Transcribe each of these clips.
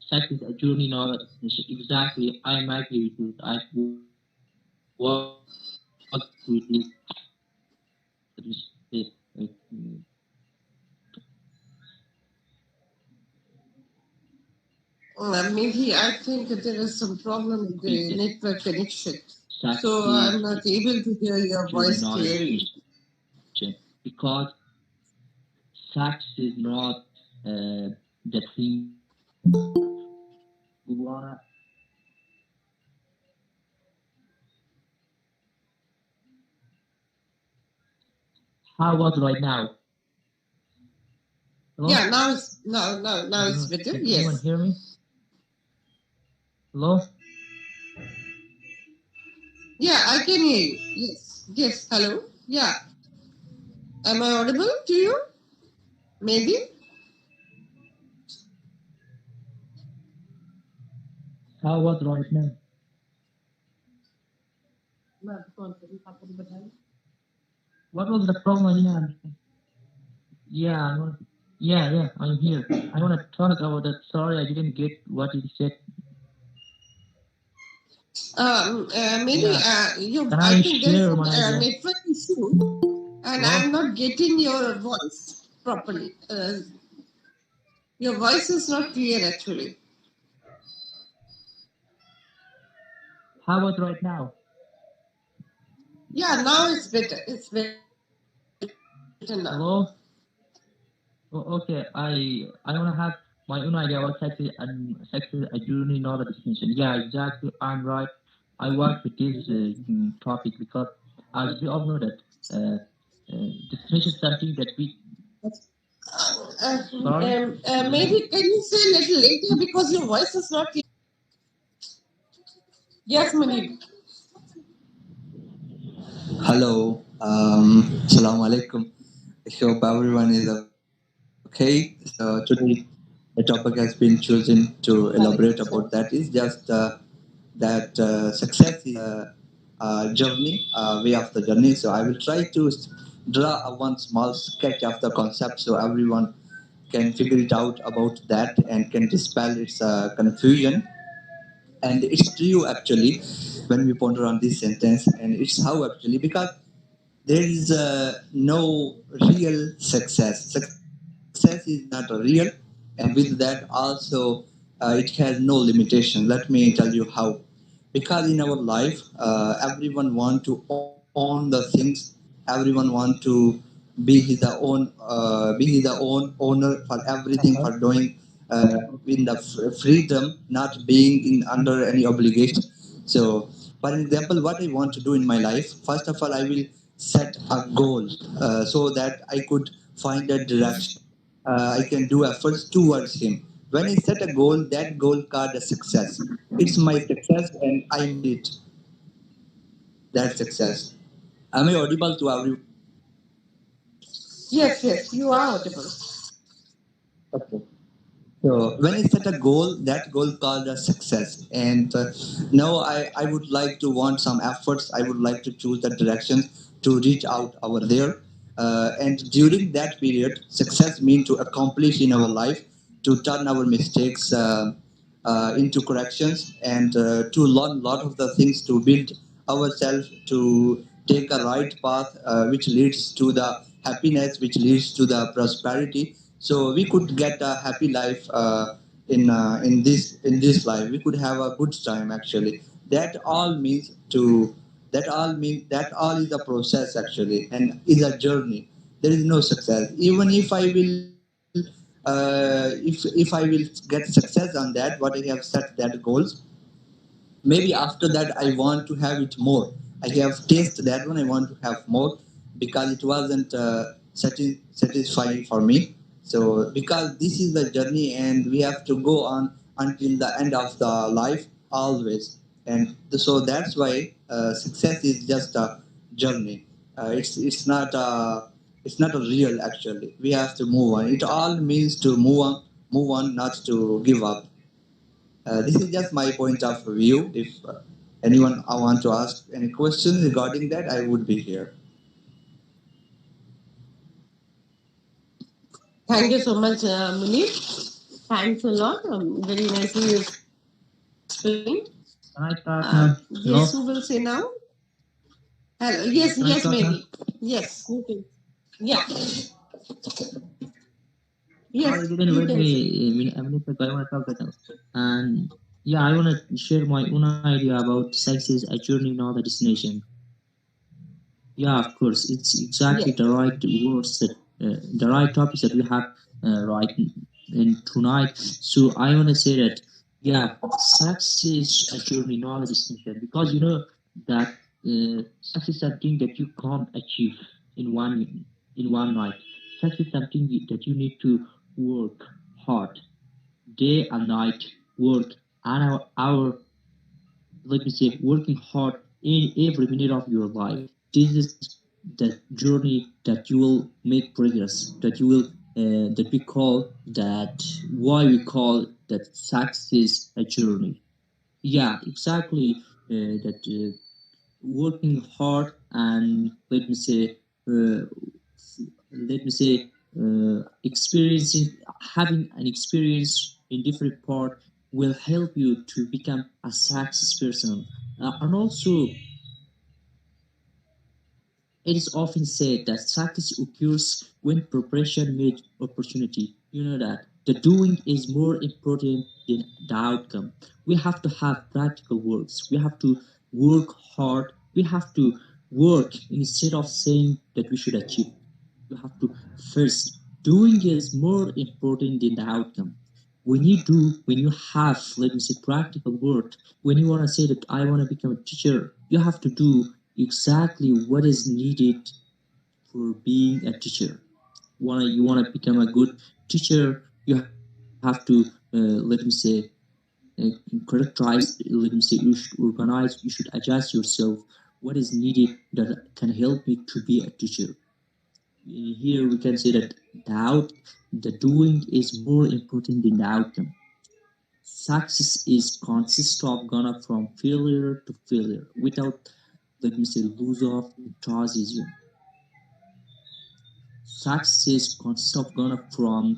success a journey, not a destination. Exactly, I am agree with you. I work with this uh, Maybe I think that there is some problem with with the this network connection. So success I'm not able to hear your journey, voice not a clearly. destination. Because success is not the thing we wanna. How about right now? Yeah, Hello? now it's better. Can anyone Yes. hear me? Hello? Yeah, I can hear you. Yes. Yes. Hello. Yeah. Am I audible to you? Maybe. How about right now? What was the problem? I didn't understand. Yeah, yeah, I'm here. I want to talk about that. Sorry, I didn't get what you said. Maybe Yeah, you. can I I think there is share some my idea? network issue, and Hello? I'm not getting your voice properly. Your voice is not clear actually. How about right now? Yeah, now it's better. It's better now. Hello? Okay, I want to have my own idea about sex and sex is a journey, not a destination. Yeah, exactly. I'm right. I work with this topic because, as we all know that destination is something that we. Sorry. Maybe can you say a little later because your voice is not clear. Yes, Munib. Hello, Assalamu alaikum. I hope everyone is okay. So today the topic has been chosen to elaborate about that is just that success is a journey, a way of the journey. So I will try to draw a one small sketch of the concept so everyone can figure it out about that and can dispel its confusion. And it's true actually when we ponder on this sentence, and it's how actually because there is no real success. Success is not real, and with that also it has no limitation. Let me tell you how. Because in our life, everyone want to own the things. Everyone want to be his own owner for everything, for doing in the freedom, not being in under any obligation. So, for example, what I want to do in my life, first of all, I will set a goal so that I could find a direction. I can do efforts towards him. When I set a goal, that goal called a success. It's my success, and I made it. That success. Am I audible to everyone? Yes, yes, you are audible. Okay. So when I set a goal, that goal called a success. And now I would like to want some efforts. I would like to choose the directions to reach out over there. And during that period, success means to accomplish in our life, to turn our mistakes into corrections, and to learn a lot of the things to build ourselves, to take a right path which leads to the happiness, which leads to the prosperity. So we could get a happy life in this life. We could have a good time actually. That all means to that all is a process actually, and is a journey. There is no success. Even if I will if I will get success on that, what I have set that goals, maybe after that I want to have it more. I have tasted that one, I want to have more because it wasn't satisfying for me. So because this is the journey and we have to go on until the end of the life always. And so that's why success is just a journey. It's not a real actually. We have to move on. It all means to move on, not to give up. This is just my point of view. If anyone I want to ask any questions regarding that, I would be here. Thank you so much, Munib. Thanks a lot. Very nicely you explained. Can I start now? Yes, who Hello? will say now? Hello. Yes, Can I yes, start maybe. now? Yes, you can. Yeah. Oh, Yes, you didn't you let can me say. a minute ago. I want to talk right now. And yeah, I want to share my own idea about success, a journey, not a destination. Yeah, of course, it's exactly Yes. the right words that the right topics that we have right in tonight. So I want to say that yeah, success is a journey, not a destination, because you know that success is something that you can't achieve in one night. Success is something that you need to work hard, day and night, work an hour, let me say, working hard in every minute of your life. This is the journey that you will make progress, that you will, that we call that, why we call that success a journey. Yeah, exactly. That working hard and uh, let me say, experiencing, having an experience in different part will help you to become a success person. And also, it is often said that success occurs when preparation meets opportunity. You know that the doing is more important than the outcome. We have to have practical works. We have to work hard. We have to work instead of saying that we should achieve. You have to first. Doing is more important than the outcome. When you have, let me say, practical work, when you want to say that I want to become a teacher, you have to do exactly what is needed for being a teacher. You want to become a good teacher, you have to, characterize, let me say, you should organize, you should adjust yourself. What is needed that can help me to be a teacher? Here we can say that the doing is more important than the outcome. Success is consists of gonna from failure to failure without, let me say, lose of enthusiasm. Success consists of gonna from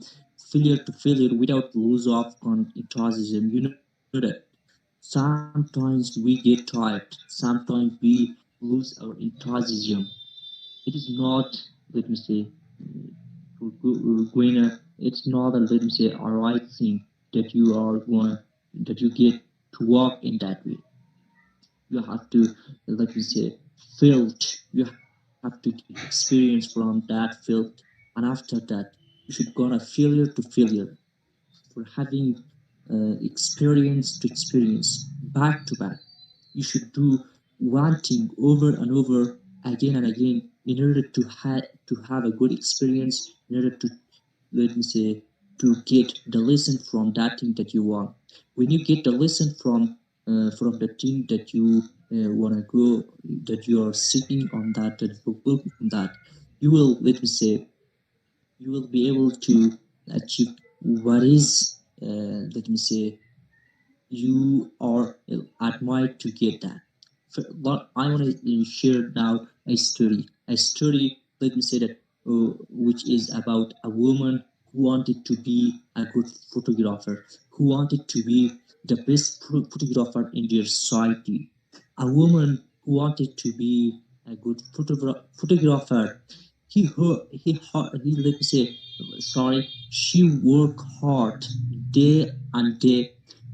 failure to failure without lose of enthusiasm. You know that sometimes we get tired, sometimes we lose our enthusiasm. It is not, let me say, going. It's not a, let me say, a right thing that you are going, that you get to walk in that way. You have to, let me say, felt. You have to get experience from that field, and after that, you should go on a failure to failure, for having experience to experience, back to back. You should do one thing over and over again and again in order to have a good experience, in order to, let me say, to get the lesson from that thing that you want. When you get the lesson from the thing that you want to go, that you are sitting on that you're working on that, you will, let me say, you will be able to achieve what is, let me say, you are admired to get that. What I want to share now a story. Let me say that, which is about a woman who wanted to be a good photographer, who wanted to be the best photographer in their society. A woman who wanted to be a good photographer. He let me say, sorry. She worked hard day and day,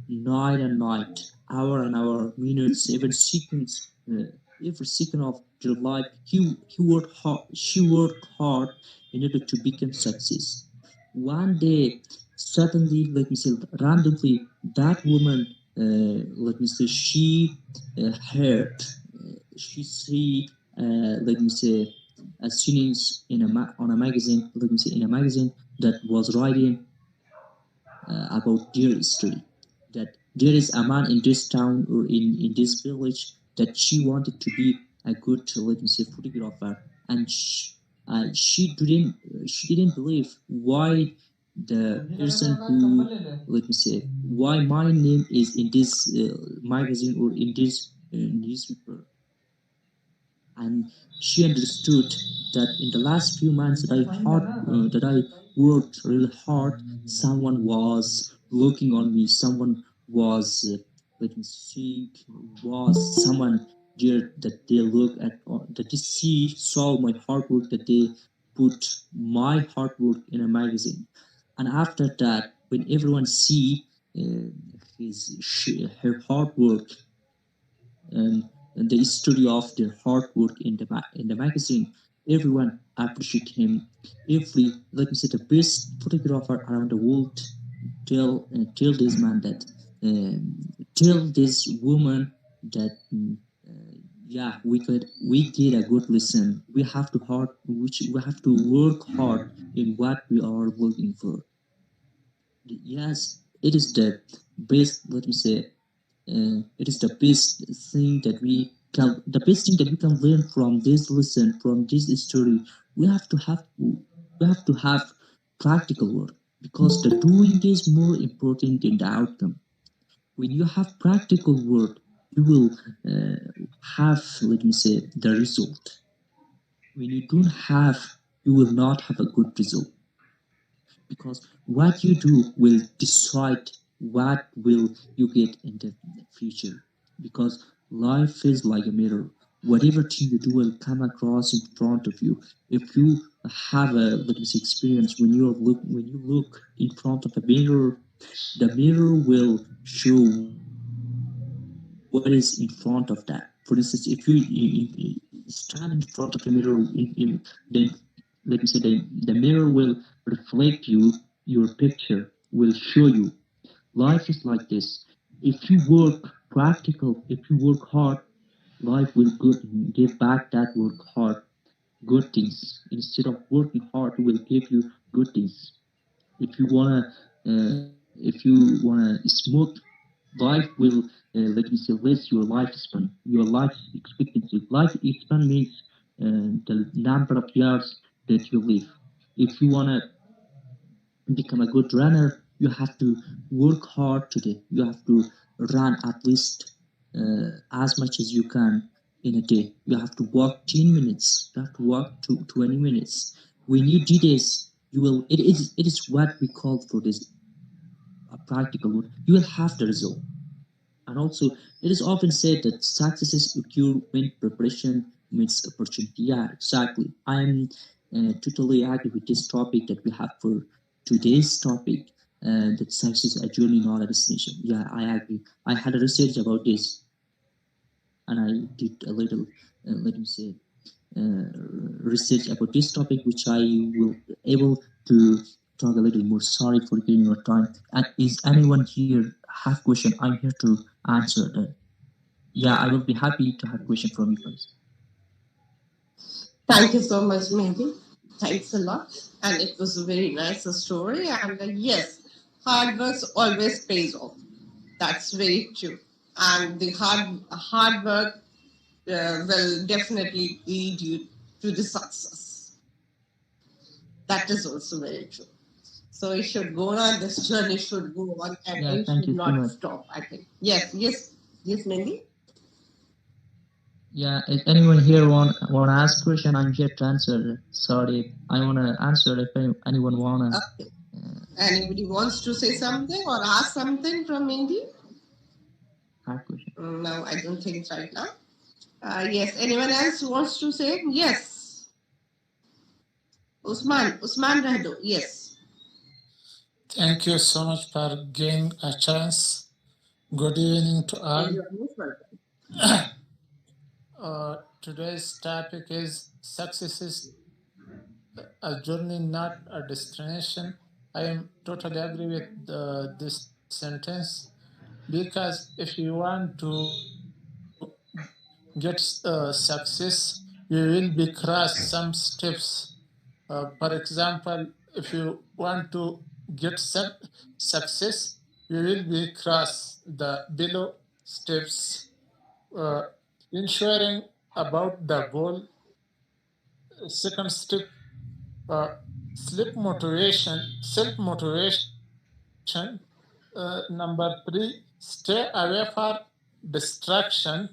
night and night, hour and hour, minutes, even seconds, every second of their life. He worked hard. She worked hard in order to become success. One day, suddenly, let me say, randomly, that woman, let me say, she heard, she see, let me say, a scenes in on a magazine, let me say, in a magazine that was writing about their history. That there is a man in this town or in this village that she wanted to be a good, let me say, photographer, and she didn't believe why the person who, let me say, why my name is in this magazine or in this newspaper. and she understood that in the last few months that I worked really hard, someone was looking on me, someone was let me think, was someone there that they look at, that they saw my hard work, that they put my hard work in a magazine. And after that, when everyone see uh, her hard work, and the story of their hard work in in the magazine, everyone appreciate him. Every, let me say, the best photographer around the world tell this man that, tell this woman that, yeah, we get a good lesson. We have to hard, which we have to work hard in what we are looking for. Yes, it is the best. Let me say, it is the best thing that the best thing that we can learn from this lesson, from this story. We have to have practical work, because the doing is more important than the outcome. When you have practical work, you will have, let me say, the result. When you don't have, you will not have a good result, because what you do will decide what will you get in the future. Because life is like a mirror. Whatever thing you do will come across in front of you. If you have a, let me say, experience, when you look in front of a mirror, the mirror will show what is in front of that. For instance, if you stand in front of a mirror, then, let me say, the mirror will reflect your picture, will show you. Life is like this. If you work practical, if you work hard, life will give back that work hard good things. Instead of working hard, it will give you good things. If you wanna smooth, life will, let me say, less your lifespan, your life expectancy. Life expectancy means the number of years that you live. If you wanna become a good runner, you have to work hard today. You have to run at least as much as you can in a day. You have to walk 10 minutes. You have to walk 20 minutes. When you do this, you will. It is what we call for this a practical one. You will have the result. And also, it is often said that success is occur when preparation meets opportunity. Yeah, exactly. I'm totally agree with this topic that we have for today's topic. That success is a journey, not a destination. Yeah, I agree. I had a research about this, and I did a little, let me say, uh, research about this topic, which I will able to talk a little more. Sorry for giving your time. And is anyone here have question? I'm here to answer that. Yeah, I will be happy to have question from you guys. Thank you so much, Mehdi. Thanks a lot. And it was a very nice story. And yes, hard work always pays off. That's very true. And the hard work will definitely lead you to the success. That is also very true. So it should go on. This journey should go on, and Yeah, it thank should you so not much. stop. I think. Yes, yes, yes, Mandy. Yeah, if anyone here want to ask question, I'm here to answer. Sorry, I wanna answer if anyone wanna Okay. Anybody wants to say something or ask something from Mandy? have question. No, I don't think right now. Yes. Anyone else wants to say? Yes. Usman Rahdo. Yes. Thank you so much for giving a chance. Good evening to all. You are most welcome. Today's topic is success is a journey, not a destination. I am totally agree with this sentence because if you want to get success, you will be cross some steps. For example, if you want to get success, you will be cross the below steps, uh, ensuring about the goal. Second step, uh, self motivation. Number three, stay away for distraction.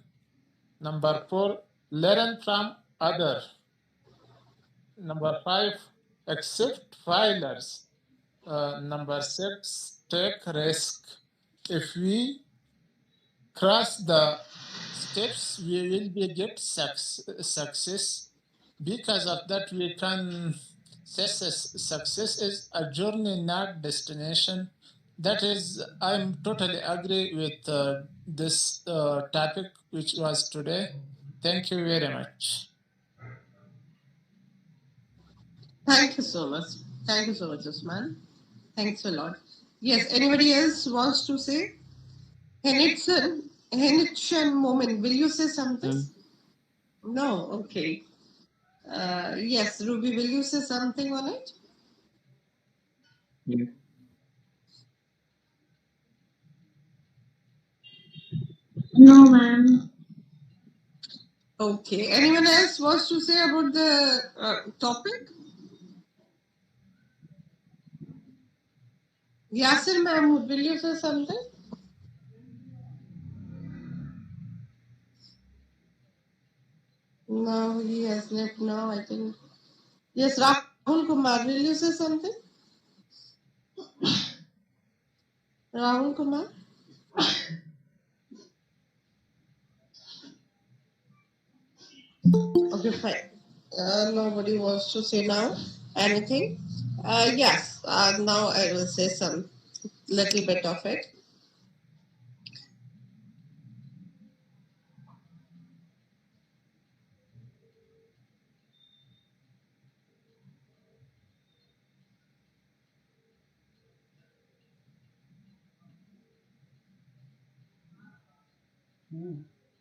Number four, Learn from other. Number 5, accept failures. Number 6, take risk. If we cross the steps, we will be get success. Because of that, we can success is a journey, not destination. That is, I'm totally agree with this topic which was today. Thank you very much. Thank you so much. Thank you so much, Usman. Thanks a lot. Yes, anybody else wants to say? Henitson moment. Will you say something? No, okay. Yes, Ruby, will you say something on it? Yeah. No, ma'am. Okay. Anyone else wants to say about the topic? Yasir Mahmood, will you say something? No, he has left now, I think. Yes, Rahul Kumar, will you say something? Rahul Kumar? Okay, fine. Nobody wants to say now anything. Yes, now I will say some little bit of it.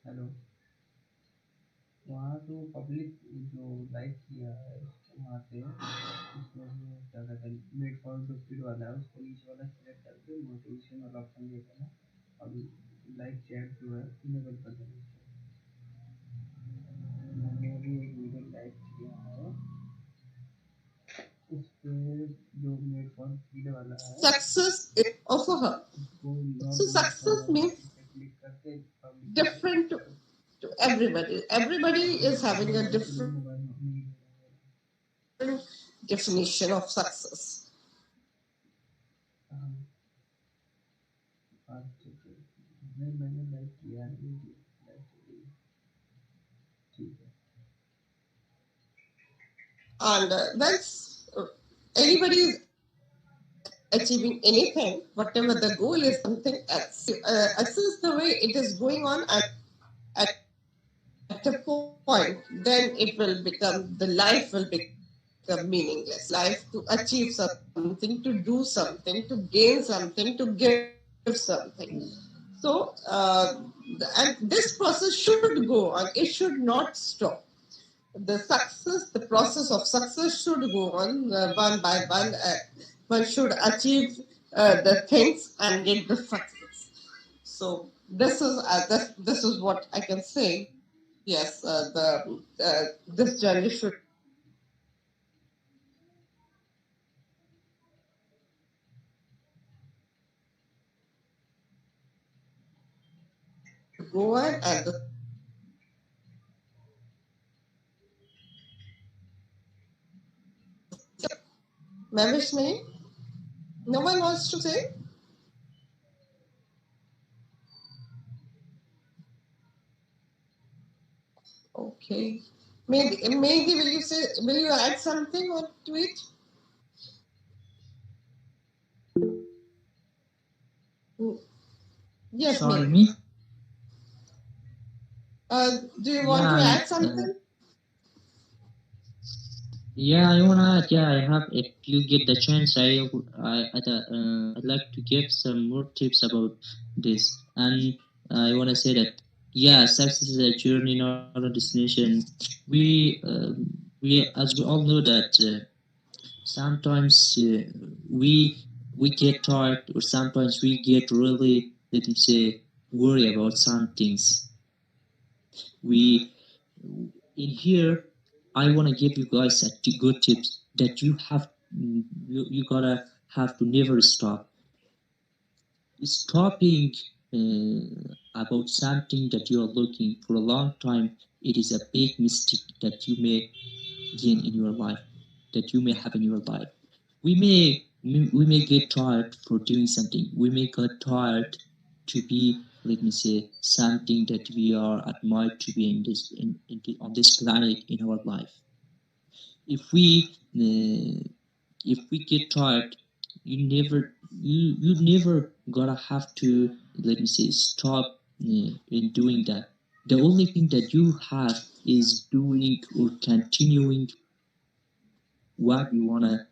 Hello वहाँ तो public जो like किया है वहाँ पे उसमें जो क्या कहते हैं मिड पॉइंट टू स्पीड वाला है उसको नीचे वाला सिलेक्ट करके मोटिवेशन वाला ऑप्शन दे देना और लाइक चैट जो है इनेबल कर देना मैंने अभी एक वीडियो लाइक किया है उस पे जो मिड पॉइंट स्पीड वाला है Success is of her. उसको So not success means click करके different to everybody. Everybody is having a different definition of success. मैंने लाइक किया नहीं ठीक है And that's anybody is achieving anything, whatever the goal is, something else. Assess the way it is going on, and at a point, then it will become the life will become meaningless. Life to achieve something, to do something, to gain something, to give something. So, and this process should go on. It should not stop. The process of success should go on one by one. One should achieve the things and get the success. So this is what I can say. Yes, the this journey should go on, and the Mavish name. No one wants to say. Okay. Maybe will you say, will you add something on to it? Yes, Sorry, Meghi. me? Do you want to Yeah, add something? yeah, I wanna. Yeah, I have. If you get the chance, I'd like to give some more tips about this, and I wanna say that yeah, success is a journey, not a destination. We, as we all know that sometimes we get tired, or sometimes we get really, let me say, worry about some things. We in here I want to give you guys good tips that you have you gotta have to never stop stopping about something that you are looking for a long time, it is a big mistake that you may gain in your life, that you may have in your life. We may get tired for doing something. We may get tired to be, let me say, something that we are admired to be in this on this planet in our life. If we get tired, you never gonna have to, let me say, stop in doing that. The only thing that you have is doing or continuing what you wanna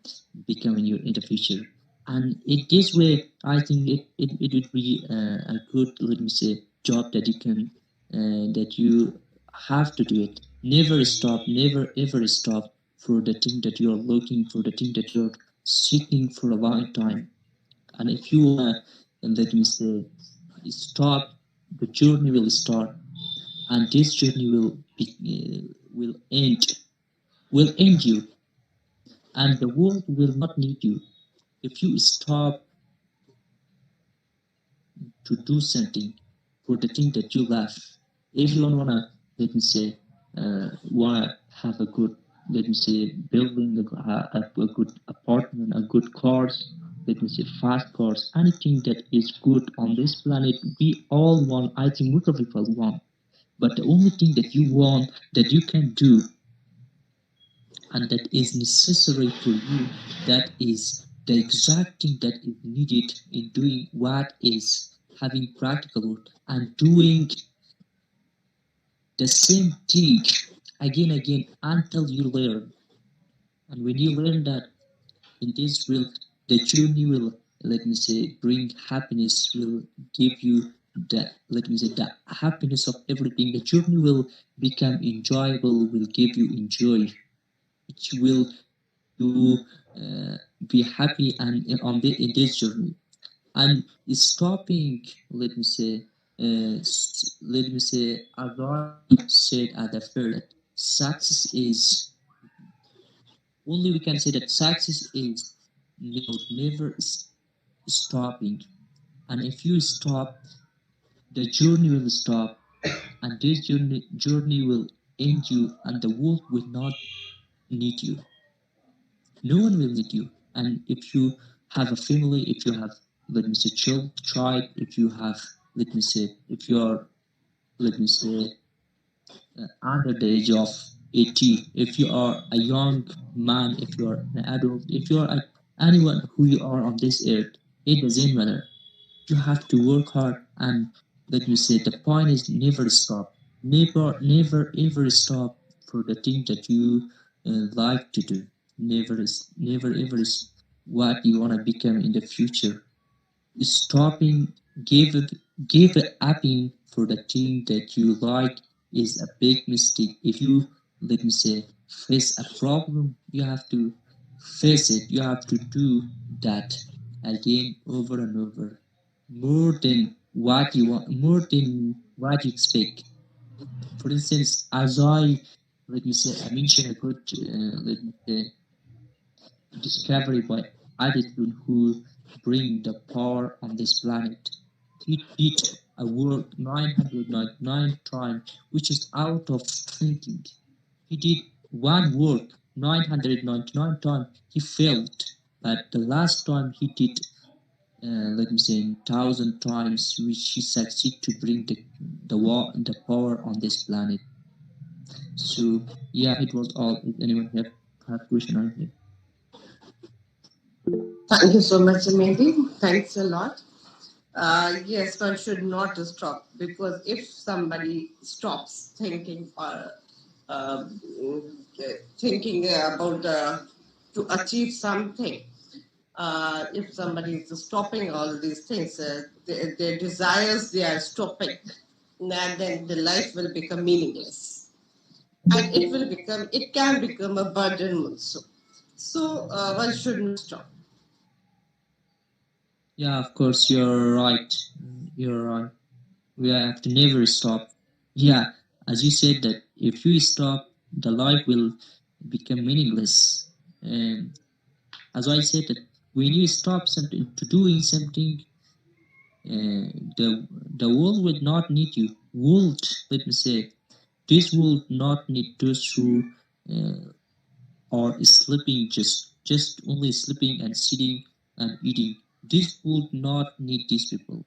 become in the future. And in this way, I think it would be a good, let me say, job that you can that you have to do it. Never stop, never ever stop for the thing that you're looking for, the thing that you're seeking for a long time. And if you wanna, let me say, stop, the journey will start, and this journey will end you, and the world will not need you. If you stop to do something for the thing that you love, everyone wanna, let me say, wanna have a good, let me say, building a good apartment, a good cars, let me say, fast cars, anything that is good on this planet. We all want. I think most of people want, but the only thing that you want, that you can do, and that is necessary for you, that is the exact thing that is needed in doing what is having practical and doing the same thing again until you learn. And when you learn that, in this world, the journey will, let me say, bring happiness, will give you the, let me say, the happiness of everything. The journey will become enjoyable, will give you enjoy, which will you be happy and in this journey. And stopping, let me say, let me say, as I said at the first, success is, only we can say that success is never stopping. And if you stop, the journey will stop, and this journey will end you, and the world will not need you. No one will need you. And if you have a family, if you have, let me say, child, if you have, let me say, if you are, let me say, under the age of 80, if you are a young man, if you are an adult, if you are anyone who you are on this earth, it doesn't matter. You have to work hard, and let me say, the point is never stop. Never ever stop for the thing that you like to do. Never ever is what you want to become in the future. Stopping, give it, give it upping for the thing that you like is a big mistake. If you, let me say, face a problem, you have to face it. You have to do that again over and over, more than what you want, more than what you expect. For instance, as I, let me say, I mentioned a good, let me say, discovery by Edison, who bring the power on this planet. He did a work 999 times, which is out of thinking. He did one work 999 times. He failed, but the last time he did, let me say, 1,000 times, which he succeeded to bring the power on this planet. So yeah, it was all. If anyone have question on here? Thank you so much, Mehdi. Thanks a lot. Yes, one should not stop, because if somebody stops thinking or um, thinking about to achieve something, if somebody is stopping all these things, their desires they are stopping, and then the life will become meaningless, and it can become a burden also. So one should not stop. Yeah, of course, you're right. You're right. We have to never stop. Yeah, as you said that if you stop, the life will become meaningless. And as I said that when you stop something to doing something, the the world would not need you. Would, let me say, this would not need those who uh, are sleeping, just only sleeping and sitting and eating. This would not need these people.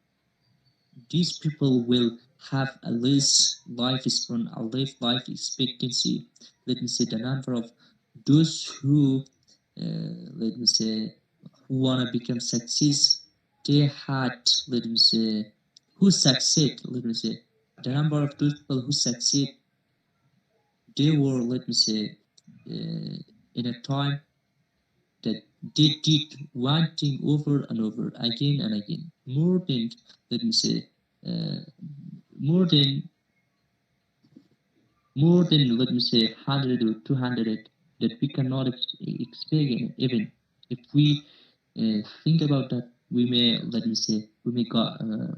These people will have a less lifespan, a less life expectancy. Let me say the number of those who, let me say, who wanna become success. They had, let me say, who succeed. Let me say, the number of those people who succeed. They were, let me say, in a time that they did one thing over and over again and again, more than, let me say, uh, more than let me say 100 or 200 that we cannot experience. Even if we think about that, we may, let me say, gotta,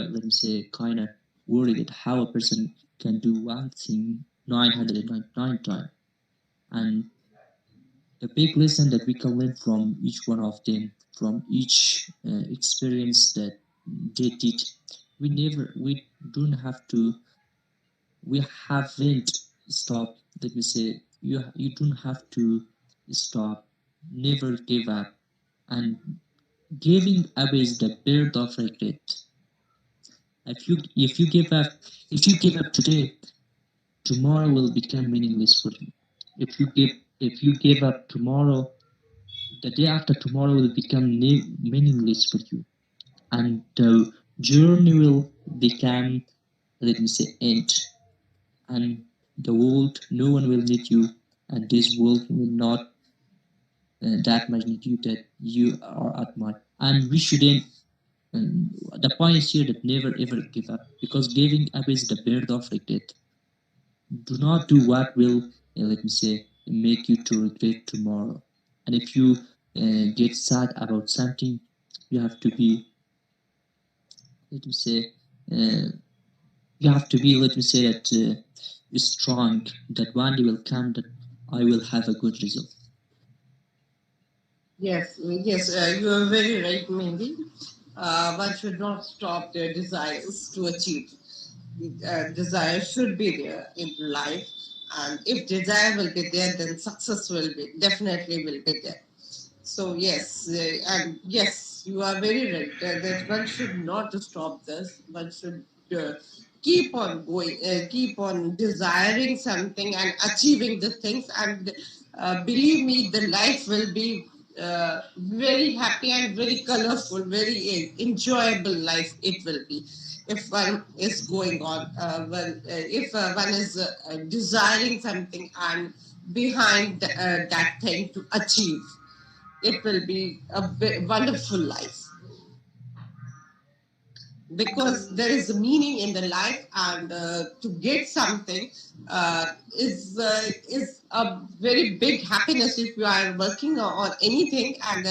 let me say, kind of worry that how a person can do one thing 999 times. And the big lesson that we can learn from each one of them, from each experience that they did, we don't have to, we haven't stopped. Let me say, you don't have to stop, never give up, and giving up is the birth of regret. If you give up today, tomorrow will become meaningless for you. If you give up tomorrow, the day after tomorrow will become meaningless for you, and the journey will become, let me say, end. And the world, no one will need you, and this world will not that much need you that you are admired. And we shouldn't. The point is here that never ever give up, because giving up is the birth of regret. Do not do what will, let me say, make you to regret tomorrow. And if you get sad about something, you have to be, let me say, uh, you have to be, let me say, that strong. That one day will come that I will have a good result. Yes, yes, you are very right, Mindy. One should not stop their desires to achieve. Desire should be there in life, and if desire will be there, then success will be definitely will be there. So yes, and yes, you are very right that one should not stop this. One should uh, keep on going, keep on desiring something and achieving the things. And believe me, the life will be very happy and very colorful, very enjoyable life. It will be if one is going on, if one is desiring something and behind that thing to achieve, it will be a wonderful life, because there is a meaning in the life, and to get something is a very big happiness. If you are working on anything and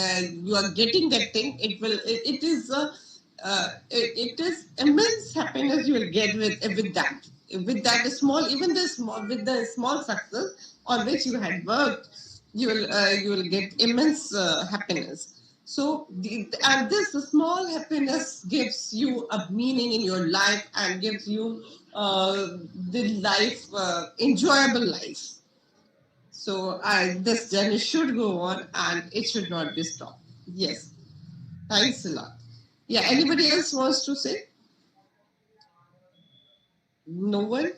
you are getting that thing, it is it is immense happiness you will get with that small, even the small, with the small success on which you had worked, you will get immense happiness. So, and this small happiness gives you a meaning in your life and gives you the life, enjoyable life. So, this journey should go on and it should not be stopped. Yes. Thanks a lot. Yeah. Anybody else wants to say? No one?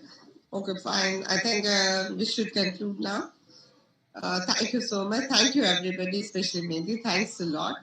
Okay, fine. I think we should conclude now. Thank you so much. Thank you, everybody, especially Mehndi. Thanks a lot.